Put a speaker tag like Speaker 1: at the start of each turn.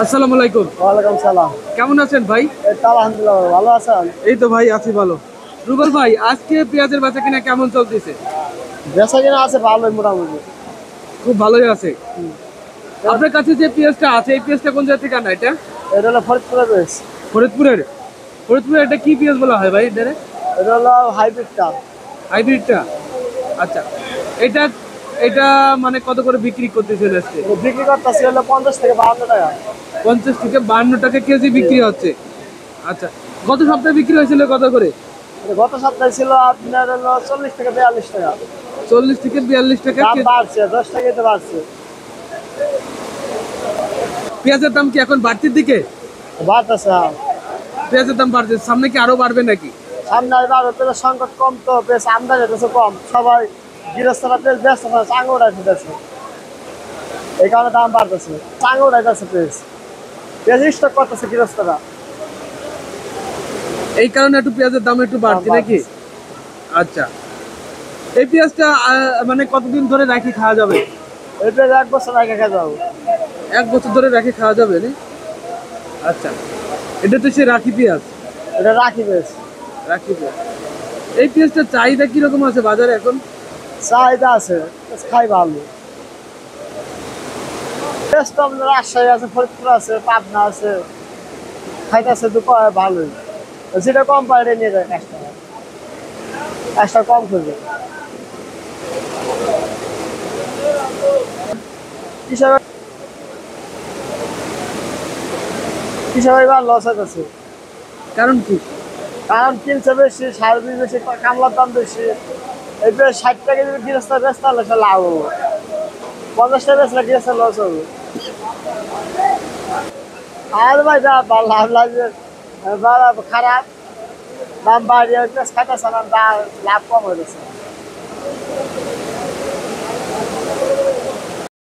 Speaker 1: আসসালামু আলাইকুম।
Speaker 2: ওয়ালাইকুম সালাম।
Speaker 1: কেমন আছেন ভাই?
Speaker 2: এই তো আলহামদুলিল্লাহ, ভালো আছেন?
Speaker 1: এই তো ভাই আছি ভালো। রুবেল ভাই, আজকে পেঁয়াজের বেচা কিনা কেমন চলতেছে?
Speaker 2: বেচা কিনা আছে ভালোই মোটামুটি।
Speaker 1: খুব ভালোই আছে।
Speaker 2: হুম।
Speaker 1: আপনার কাছে যে পেঁয়াজটা আছে এই পেঁয়াজটা কোন জায়গা থেকে আনা এটা?
Speaker 2: এটা হলো ফরিদপুরের পেঁয়াজ।
Speaker 1: ফরিদপুরের? ফরিদপুরের এটা কি পেঁয়াজ বলা হয় ভাই এটা?
Speaker 2: এটা হলো হাইব্রিডটা।
Speaker 1: হাইব্রিডটা? আচ্ছা। এটা এটা মানে কত করে বিক্রি করতেছেন আজকে?
Speaker 2: এটা বিক্রি করতেছি হলো 50 থেকে 52 টাকা।
Speaker 1: 50 থেকে 52 টাকা কেজি
Speaker 2: জি।
Speaker 1: বিক্রি হচ্ছে। আচ্ছা। গত সপ্তাহে বিক্রি হয়েছিল কত করে?
Speaker 2: এটা গত সপ্তাহে ছিল আপনার হলো 40 থেকে 42 টাকা।
Speaker 1: 40 থেকে 42 টাকা
Speaker 2: দাম
Speaker 1: কেজি।
Speaker 2: বাড়ছে, 10 টাকাই তো বাড়ছে।
Speaker 1: পেঁয়াজের দাম কি এখন বাড়তির দিকে?
Speaker 2: বাড়তেছে, হ্যাঁ।
Speaker 1: পেঁয়াজের দাম বাড়ছে, সামনে কি আরো বাড়বে নাকি?
Speaker 2: সামনে আর ভারতের সংকট কম, তো পেঁয়াজ আমদানি হতেছে কম, সবাই গৃহস্থরা পেঁয়াজ ব্যস্ত হয়, চাঙ্গা উঠাইতেছে। এই কারণে দাম বাড়তেছে, চাঙ্গা উঠাইতেছে পেঁয়াজ। পেঁয়াজ স্টক করতেছে গৃহস্থরা।
Speaker 1: এই কারণে একটু পেঁয়াজের দাম একটু
Speaker 2: দাম
Speaker 1: বাড়ছে নাকি?
Speaker 2: বাড়তেছে।
Speaker 1: আচ্ছা। এই পেঁয়াজটা মানে কতদিন ধরে রাখি খাওয়া যাবে?
Speaker 2: এই পেঁয়াজ 1 বছর আগে খেয়ে যাবো।
Speaker 1: 1 বছর ধরে রাখি খাওয়া যাবে না? আচ্ছা। এটা তো সে রাখি পেঁয়াজ।
Speaker 2: এটা রাখি পেঁয়াজ।
Speaker 1: রাখি পেঁয়াজ। এই পেঁয়াজটার চাহিদা কিরকম আছে বাজারে এখন?
Speaker 2: চাহিদা আছে, খাই ভালো। পেঁয়াজ তো আপনার রাজশাহী আছে, ফরিদপুর আছে, পাবনা আছে, খাইতেছে তো ভালোই। যেটা কম পায় এটা নিয়ে যায় কাস্টমার, কাস্টমার কম করবে। কৃষক কৃষক এবার লস হইতেছে।
Speaker 1: কারণ কি?
Speaker 2: কারণ কিনছে বেশি, সার বীজ বেশি, কামলার দাম বেশি। এই পেঁয়াজ 60 টাকা যদি গৃহস্থ বেচতে হলে সে লাভ হবে, 50 টাকা বেচলে গৃহস্থ লস হবে। আর ভাই যা লাভ লাগবে, খারাপ দাম বাড়িয়ে পেঁয়াজ খাইতেছে না, লাভ কম হয়ে গেছে।